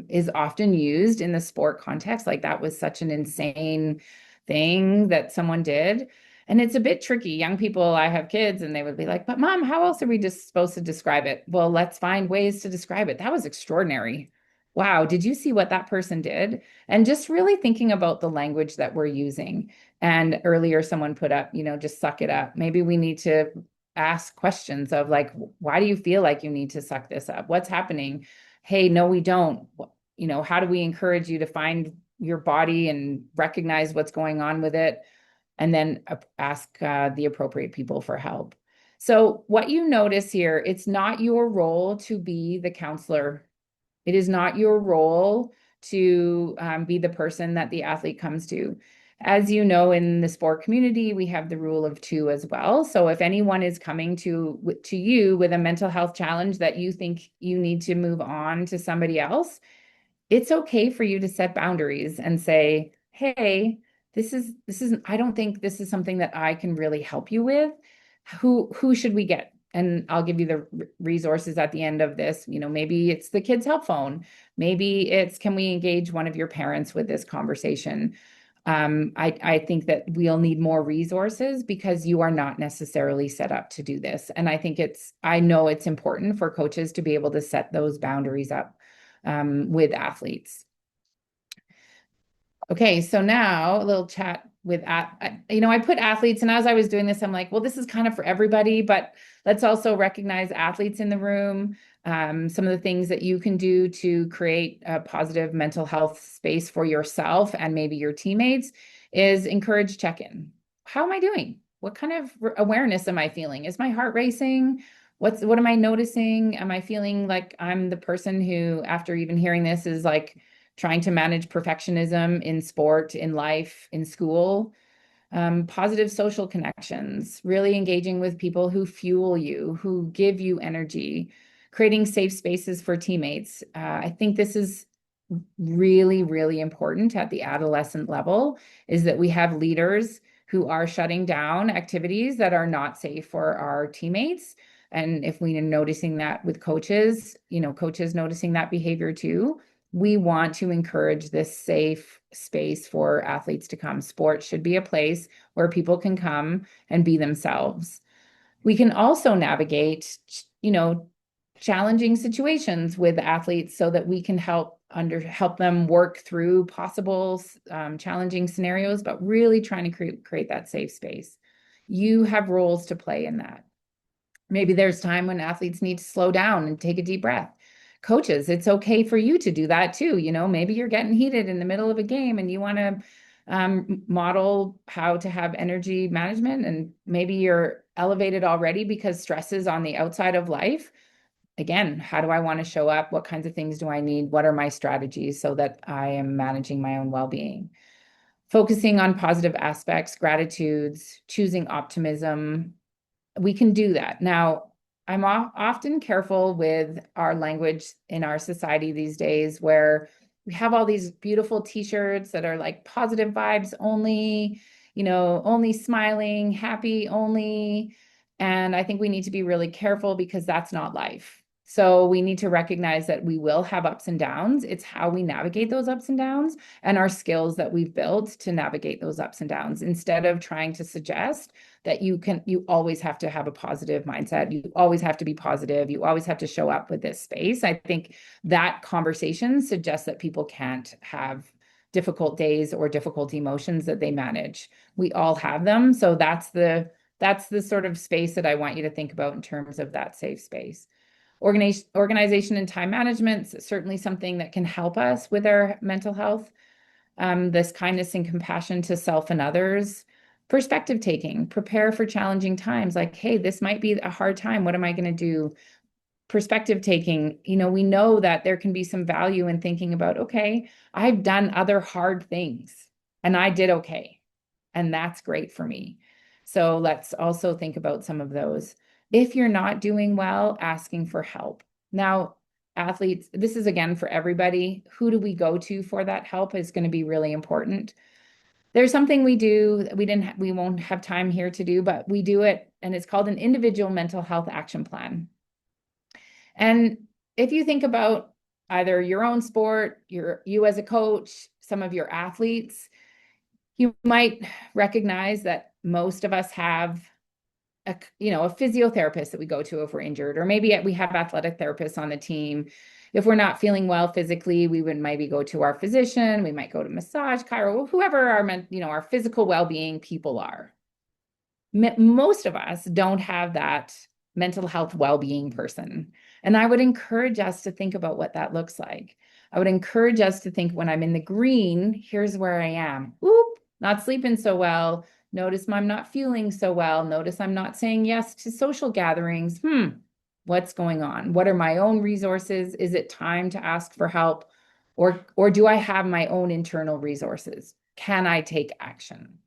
is often used in the sport context. Like that was such an insane thing that someone did. And it's a bit tricky. Young people, I have kids, and they would be like, but mom, how else are we just supposed to describe it? Well, let's find ways to describe it. That was extraordinary. Wow, did you see what that person did? And just really thinking about the language that we're using. And earlier, someone put up, just suck it up. Maybe we need to ask questions of like, why do you feel like you need to suck this up? What's happening? Hey, no, we don't. How do we encourage you to find your body and recognize what's going on with it? And then ask the appropriate people for help. So, what you notice here, it's not your role to be the counselor. It is not your role to be the person that the athlete comes to. As you know, in the sport community, we have the rule of two as well. So if anyone is coming to you with a mental health challenge that you think you need to move on to somebody else, it's okay for you to set boundaries and say, hey, this is I don't think this is something that I can really help you with. Who should we get? And I'll give you the resources at the end of this. Maybe it's the kids help phone. Maybe it's, can we engage one of your parents with this conversation? I think that we'll need more resources because you are not necessarily set up to do this. And I know it's important for coaches to be able to set those boundaries up with athletes. Okay, so now a little chat with I put athletes, and as I was doing this, I'm like, well, this is kind of for everybody, but let's also recognize athletes in the room. Some of the things that you can do to create a positive mental health space for yourself and maybe your teammates is encourage check-in. How am I doing? What kind of awareness am I feeling? Is my heart racing? What am I noticing? Am I feeling like I'm the person who, after even hearing this, is like trying to manage perfectionism in sport, in life, in school? Positive social connections, really engaging with people who fuel you, who give you energy, creating safe spaces for teammates. I think this is really, really important at the adolescent level, is that we have leaders who are shutting down activities that are not safe for our teammates. And if we are noticing that with coaches, coaches noticing that behavior too, we want to encourage this safe space for athletes to come. Sports should be a place where people can come and be themselves. We can also navigate, challenging situations with athletes so that we can help them work through possible challenging scenarios, but really trying to create that safe space. You have roles to play in that. Maybe there's time when athletes need to slow down and take a deep breath. Coaches, it's okay for you to do that too. Maybe you're getting heated in the middle of a game and you want to model how to have energy management, and maybe you're elevated already because stress is on the outside of life. Again, how do I want to show up? What kinds of things do I need? What are my strategies so that I am managing my own well-being? Focusing on positive aspects, gratitudes, choosing optimism, we can do that. Now, I'm often careful with our language in our society these days, where we have all these beautiful t-shirts that are like positive vibes only, only smiling, happy only. And I think we need to be really careful because that's not life. So we need to recognize that we will have ups and downs. It's how we navigate those ups and downs and our skills that we've built to navigate those ups and downs, instead of trying to suggest that you always have to have a positive mindset. You always have to be positive. You always have to show up with this space. I think that conversation suggests that people can't have difficult days or difficult emotions that they manage. We all have them. So that's the sort of space that I want you to think about in terms of that safe space. Organization and time management is certainly something that can help us with our mental health. This kindness and compassion to self and others. Perspective taking, prepare for challenging times. Like, hey, this might be a hard time. What am I going to do? Perspective taking, we know that there can be some value in thinking about, okay, I've done other hard things and I did okay. And that's great for me. So let's also think about some of those. If you're not doing well, asking for help. Now, athletes, this is again for everybody. Who do we go to for that help is going to be really important. There's something we do that we won't have time here to do, but we do it, and it's called an individual mental health action plan. And if you think about either your own sport, you as a coach, some of your athletes, you might recognize that most of us have a physiotherapist that we go to if we're injured, or maybe we have athletic therapists on the team. If we're not feeling well physically, we would maybe go to our physician, we might go to massage, chiro, whoever our physical well-being people are. Most of us don't have that mental health well-being person. And I would encourage us to think about what that looks like. I would encourage us to think, when I'm in the green, here's where I am. Oop, not sleeping so well. Notice I'm not feeling so well. Notice I'm not saying yes to social gatherings. What's going on? What are my own resources? Is it time to ask for help? Or do I have my own internal resources? Can I take action?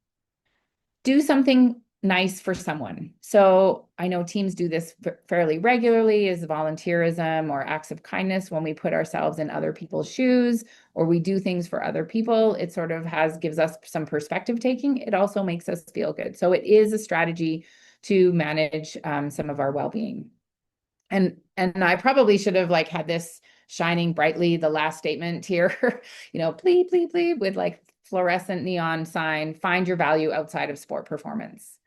Do something nice for someone. So I know teams do this fairly regularly, as volunteerism or acts of kindness when we put ourselves in other people's shoes, or we do things for other people. It sort of gives us some perspective taking. It also makes us feel good. So it is a strategy to manage some of our well-being. And I probably should have had this shining brightly, the last statement here, please, please, please, with fluorescent neon sign, find your value outside of sport performance.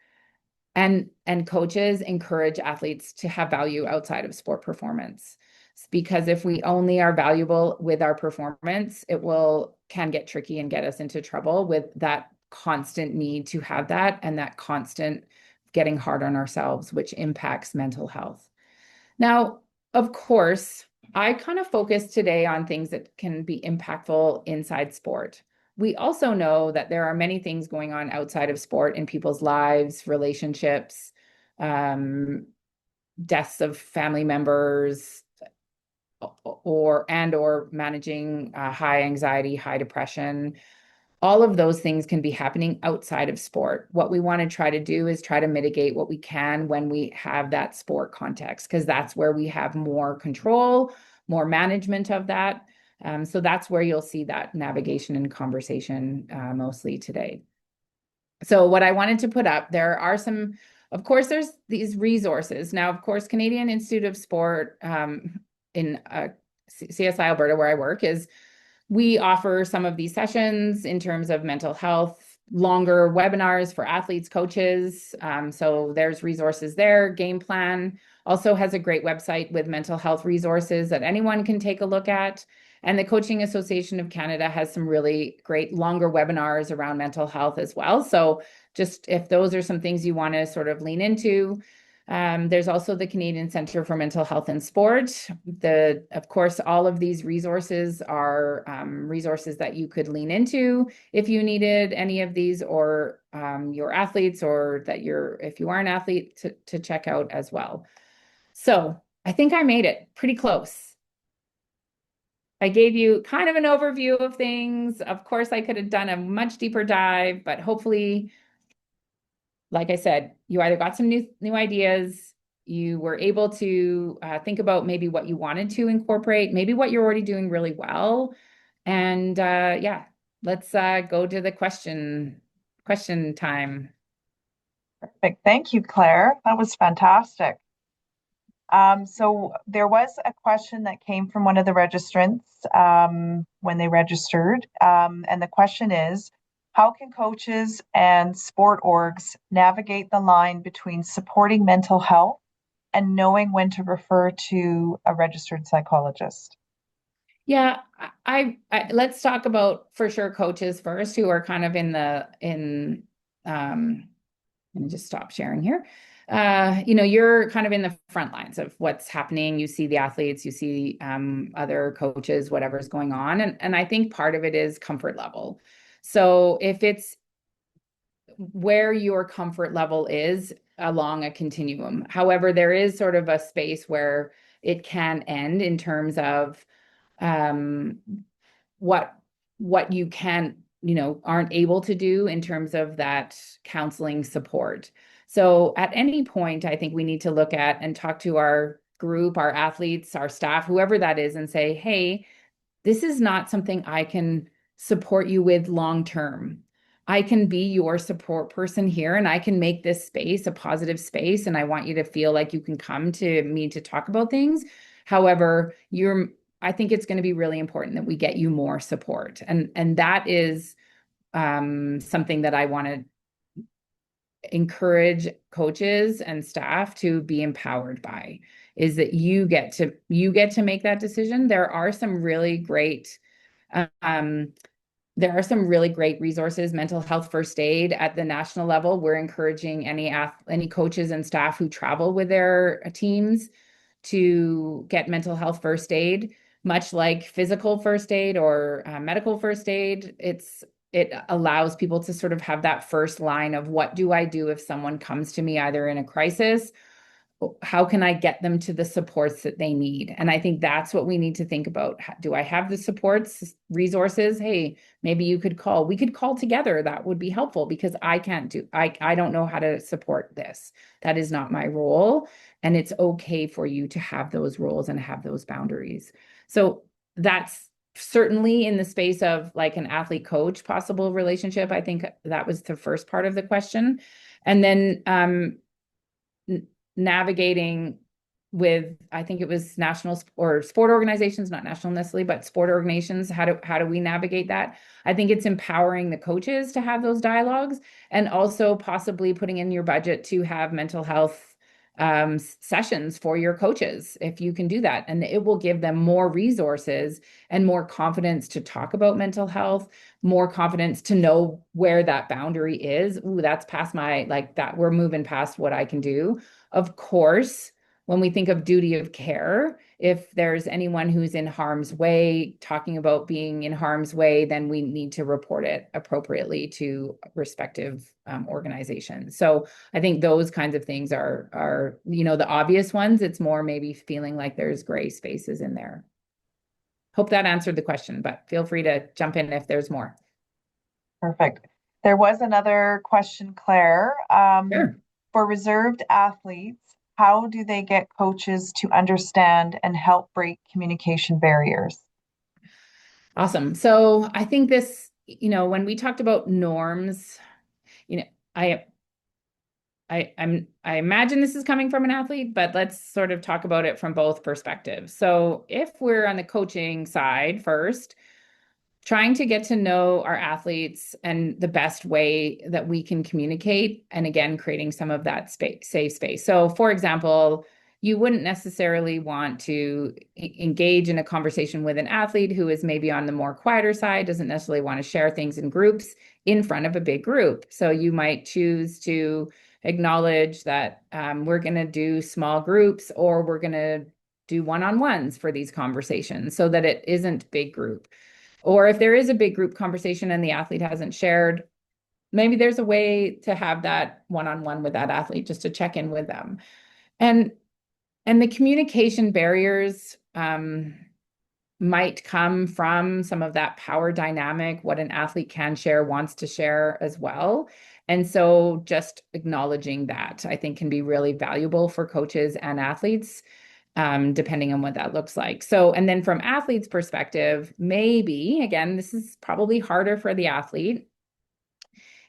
And coaches encourage athletes to have value outside of sport performance, because if we only are valuable with our performance, can get tricky and get us into trouble with that constant need to have that, and that constant getting hard on ourselves, which impacts mental health. Now, of course, I kind of focus today on things that can be impactful inside sport. We also know that there are many things going on outside of sport in people's lives, relationships, deaths of family members, or managing high anxiety, high depression. All of those things can be happening outside of sport. What we want to try to do is try to mitigate what we can when we have that sport context, because that's where we have more control, more management of that. So that's where you'll see that navigation and conversation mostly today. So what I wanted to put up, there are some, of course, there's these resources. Now, of course, Canadian Institute of Sport in CSI Alberta, where I work, we offer some of these sessions in terms of mental health, longer webinars for athletes, coaches. So there's resources there. Game Plan also has a great website with mental health resources that anyone can take a look at. And the Coaching Association of Canada has some really great longer webinars around mental health as well. So just if those are some things you want to sort of lean into. There's also the Canadian Centre for Mental Health and Sport. Of course, all of these resources are resources that you could lean into if you needed any of these, or your athletes, or if you are an athlete, to check out as well. So I think I made it pretty close. I gave you kind of an overview of things. Of course, I could have done a much deeper dive, but hopefully, like I said, you either got some new ideas, you were able to think about maybe what you wanted to incorporate, maybe what you're already doing really well. And yeah, let's go to the question time. Perfect. Thank you, Claire. That was fantastic. So there was a question that came from one of the registrants when they registered. And the question is, how can coaches and sport orgs navigate the line between supporting mental health and knowing when to refer to a registered psychologist? Yeah, let's talk about for sure coaches first, who are kind of let me just stop sharing here. you're kind of in the front lines of what's happening. You see the athletes, you see other coaches, whatever's going on. And I think part of it is comfort level. So if it's where your comfort level is along a continuum. However, there is sort of a space where it can end in terms of um, what what you can, aren't able to do in terms of that counseling support. So at any point, I think we need to look at and talk to our group, our athletes, our staff, whoever that is, and say, hey, this is not something I can support you with long term. I can be your support person here and I can make this space a positive space. And I want you to feel like you can come to me to talk about things. However, I think it's going to be really important that we get you more support. And that is something that I want to encourage coaches and staff to be empowered by, is that you get to make that decision. Um, there are some really great resources, mental health first aid at the national level. We're encouraging any coaches and staff who travel with their teams to get mental health first aid, much like physical first aid or medical first aid. It allows people to sort of have that first line of, what do I do if someone comes to me either in a crisis? How can I get them to the supports that they need? And I think that's what we need to think about. Do I have the supports, resources? Hey, maybe we could call together. That would be helpful, because I don't know how to support this. That is not my role. And it's okay for you to have those roles and have those boundaries. So that's certainly in the space of like an athlete coach possible relationship. I think that was the first part of the question. And then navigating with, I think it was national or sport organizations, not national necessarily, but sport organizations. How do we navigate that? I think it's empowering the coaches to have those dialogues, and also possibly putting in your budget to have mental health sessions for your coaches, if you can do that. And it will give them more resources and more confidence to talk about mental health, more confidence to know where that boundary is. Ooh, that's past my, like that, we're moving past what I can do. Of course, when we think of duty of care, if there's anyone who's in harm's way, talking about being in harm's way, then we need to report it appropriately to respective organizations. So I think those kinds of things are the obvious ones. It's more maybe feeling like there's gray spaces in there. Hope that answered the question, but feel free to jump in if there's more. Perfect. There was another question, Claire. Sure. For reserved athletes, how do they get coaches to understand and help break communication barriers? Awesome. So I think this, when we talked about norms, you know, I I imagine this is coming from an athlete, but let's sort of talk about it from both perspectives. So if we're on the coaching side first, trying to get to know our athletes and the best way that we can communicate, and again creating some of that safe space. So for example, you wouldn't necessarily want to engage in a conversation with an athlete who is maybe on the more quieter side, doesn't necessarily want to share things in groups in front of a big group. So you might choose to acknowledge that we're going to do small groups, or we're going to do one-on-ones for these conversations, so that it isn't big group. Or if there is a big group conversation and the athlete hasn't shared, maybe there's a way to have that one-on-one with that athlete, just to check in with them. And the communication barriers might come from some of that power dynamic, what an athlete can share, wants to share as well. And so just acknowledging that, I think, can be really valuable for coaches and athletes, depending on what that looks like. So, and then from athletes' perspective, maybe, again, this is probably harder for the athlete,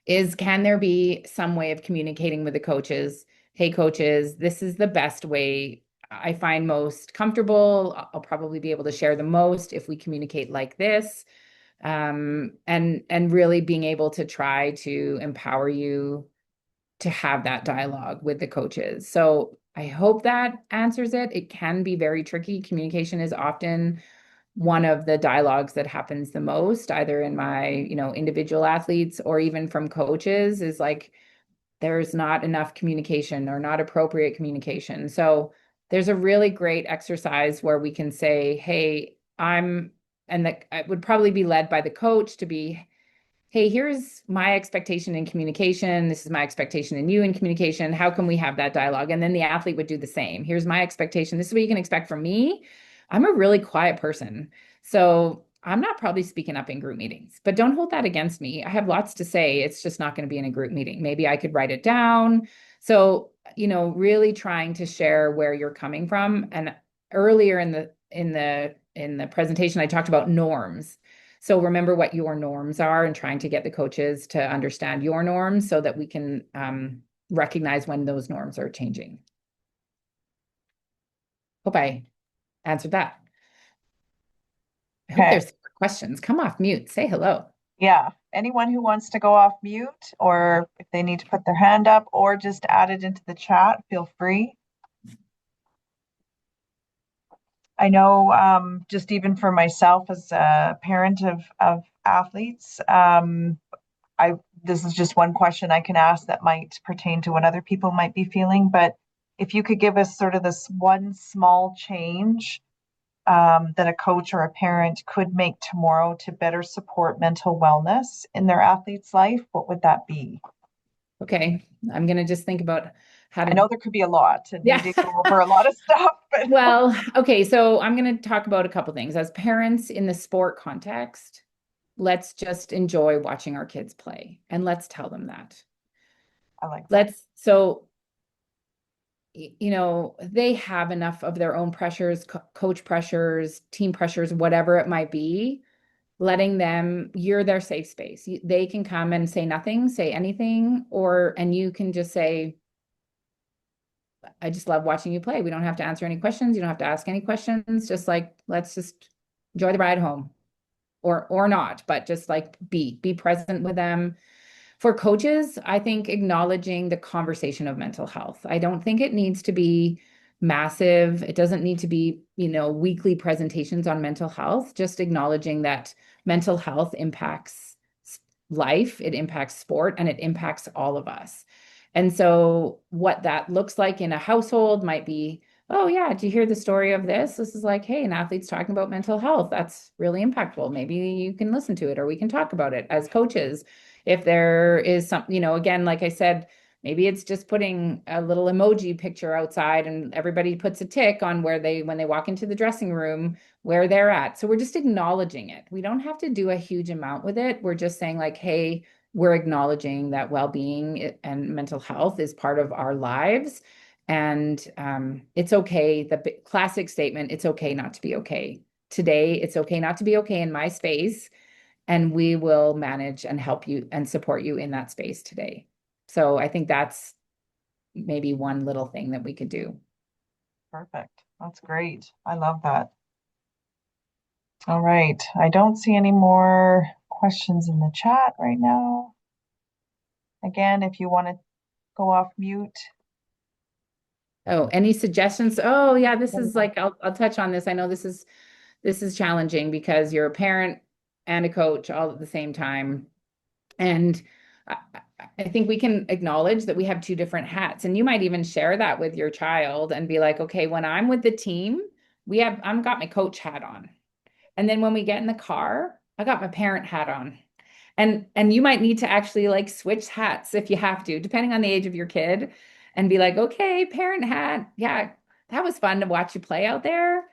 is can there be some way of communicating with the coaches? Hey, coaches, this is the best way I find most comfortable. I'll probably be able to share the most if we communicate like this. And really being able to try to empower you to have that dialogue with the coaches. So I hope that answers it. It can be very tricky. Communication is often one of the dialogues that happens the most, either in my, individual athletes or even from coaches, is like, there's not enough communication or not appropriate communication. So there's a really great exercise where we can say, hey, and that it would probably be led by the coach to be, hey, here's my expectation in communication. This is my expectation in you in communication. How can we have that dialogue? And then the athlete would do the same. Here's my expectation. This is what you can expect from me. I'm a really quiet person. So I'm not probably speaking up in group meetings, but don't hold that against me. I have lots to say. It's just not going to be in a group meeting. Maybe I could write it down. So, really trying to share where you're coming from. And earlier in the presentation, I talked about norms. So remember what your norms are and trying to get the coaches to understand your norms so that we can recognize when those norms are changing. Hope I answered that. I hope Okay. there's questions. Come off mute. Say hello. Yeah. Anyone who wants to go off mute, or if they need to put their hand up or just add it into the chat, feel free. I know just even for myself as a parent of athletes, this is just one question I can ask that might pertain to what other people might be feeling. But if you could give us sort of this one small change that a coach or a parent could make tomorrow to better support mental wellness in their athlete's life, what would that be? Okay. I'm going to just think about how I to, know there could be a lot, and we yeah. did go over a lot of stuff, but Well, okay. So I'm going to talk about a couple things. As parents in the sport context, let's just enjoy watching our kids play and let's tell them that. I like that. So they have enough of their own pressures, coach pressures, team pressures, whatever it might be, letting them, you're their safe space. They can come and say nothing, say anything, and you can just say, I just love watching you play. We don't have to answer any questions. You don't have to ask any questions. Just like, let's just enjoy the ride home or not, but just like be present with them. For coaches, I think acknowledging the conversation of mental health. I don't think it needs to be massive. It doesn't need to be, weekly presentations on mental health, just acknowledging that mental health impacts life, it impacts sport, and it impacts all of us. And so what that looks like in a household might be, oh yeah, do you hear the story of this? This is like, hey, an athlete's talking about mental health. That's really impactful. Maybe you can listen to it or we can talk about it as coaches. If there is some, again, like I said, maybe it's just putting a little emoji picture outside and everybody puts a tick on when they walk into the dressing room, where they're at. So we're just acknowledging it. We don't have to do a huge amount with it. We're just saying like, hey, we're acknowledging that well-being and mental health is part of our lives. And it's okay. The classic statement, it's okay not to be okay. Today, it's okay not to be okay in my space. And we will manage and help you and support you in that space today. So I think that's maybe one little thing that we could do. Perfect. That's great. I love that. All right. I don't see any more questions in the chat right now. Again, if you want to go off mute. Oh, any suggestions? Oh, yeah, this is like I'll touch on this. I know this is challenging because you're a parent and a coach all at the same time. And I, I think we can acknowledge that we have two different hats. And you might even share that with your child and be like, okay, when I'm with the team, I've got my coach hat on. And then when we get in the car, I got my parent hat on. And you might need to actually like switch hats if you have to, depending on the age of your kid, and be like, okay, parent hat. Yeah, that was fun to watch you play out there.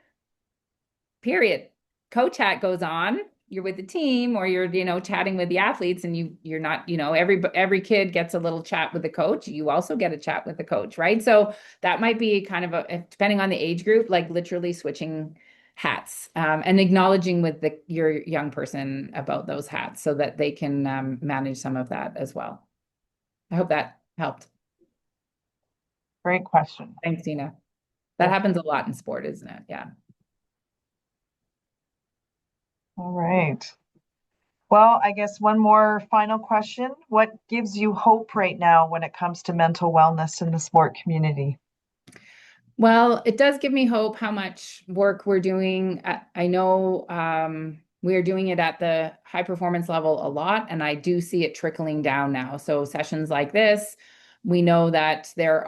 Period. Coach hat goes on. You're with the team or you're, chatting with the athletes and you're not, every kid gets a little chat with the coach. You also get a chat with the coach, right? So that might be kind of depending on the age group, like literally switching hats and acknowledging with your young person about those hats so that they can manage some of that as well. I hope that helped. Great question. Thanks, Tina. That happens a lot in sport, isn't it? Yeah. All right. Well, I guess one more final question. What gives you hope right now when it comes to mental wellness in the sport community? Well, it does give me hope how much work we're doing. I know we are doing it at the high performance level a lot, and I do see it trickling down now. So sessions like this, We know that there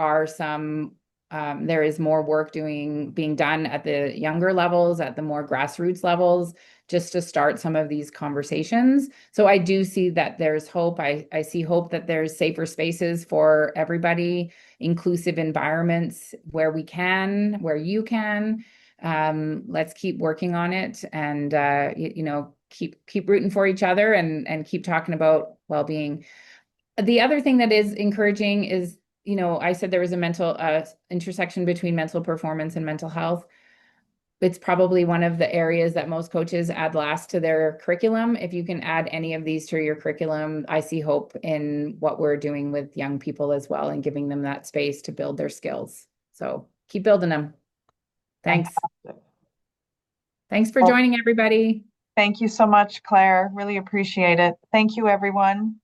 is more work being done at the younger levels, at the more grassroots levels, just to start some of these conversations. So I do see that there's hope. I see hope that there's safer spaces for everybody, inclusive environments where we can, where you can. Let's keep working on it, and keep rooting for each other, and keep talking about well-being. The other thing that is encouraging is, I said there was a mental intersection between mental performance and mental health. It's probably one of the areas that most coaches add last to their curriculum. If you can add any of these to your curriculum, I see hope in what we're doing with young people as well, and giving them that space to build their skills. So keep building them. Thanks. Fantastic. Thanks for Well, joining, everybody. thank you so much, Claire. Really appreciate it. Thank you, everyone.